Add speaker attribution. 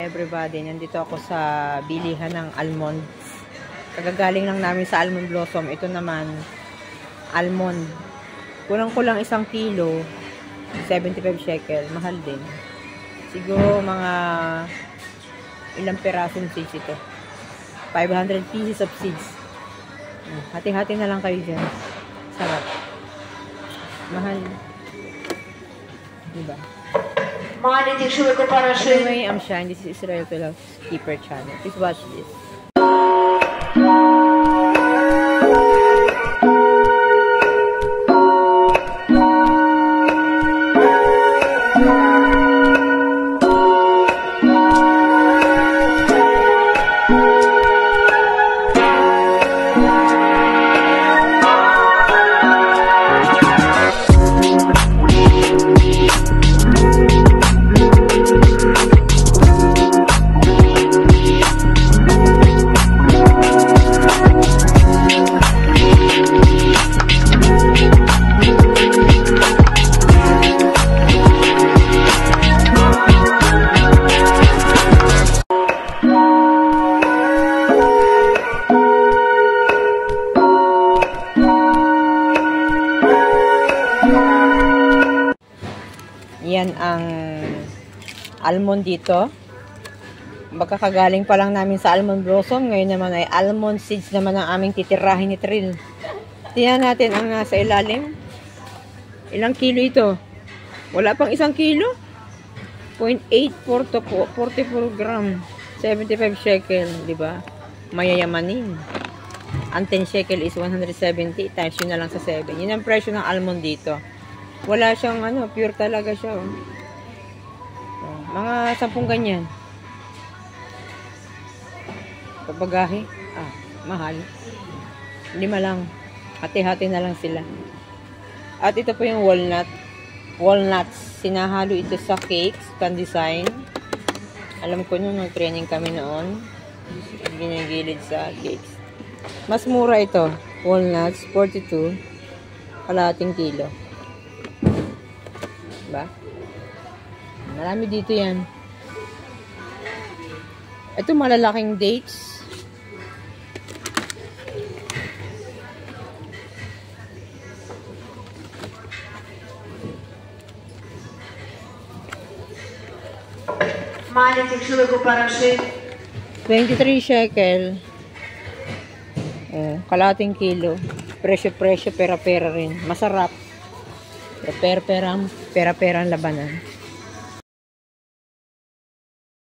Speaker 1: Everybody, nandito ako sa bilihan ng almond. Kagagaling lang namin sa almond blossom. Ito naman, almond. Kulang-kulang 1 kilo, 75 shekel. Mahal din. Siguro mga ilang perasong seeds ito. 500 pieces of seeds. Hati-hati na lang kayo dyan. Sarap. Mahal. Diba? Anyway, I'm Shine. This is Israel Philosophy Keeper channel. Please watch this. Yan ang almond dito. Baka kagaling pa lang namin sa almond blossom. Ngayon naman ay almond seeds naman ang aming titirahin ni Trill. Tingnan natin ang nasa ilalim. Ilang kilo ito? Wala pang 1 kilo? 0.844 gram. 75 shekel, di ba? Mayayamanin. Ang 10 shekel is 170 times yun na lang sa 7. Yun ang presyo ng almond dito. Wala siyang pure talaga siya. Mga 10 ganyan. Papagahe. Mahal. 5 lang. Hati-hati na lang sila. At ito po yung walnut. Walnuts. Sinahalo ito sa cakes. Can design. Alam ko nung nag-training kami noon. Ginigilid sa cakes. Mas mura ito. Walnuts. 42. Kalahating kilo. Diba? Marami dito yan. Ito malalaking dates.
Speaker 2: Маленьких шилику параши.
Speaker 1: 23 shekel. Kalating kilo. Presyo-presyo, pera-pera rin. Masarap. Pera-pera ang labanan.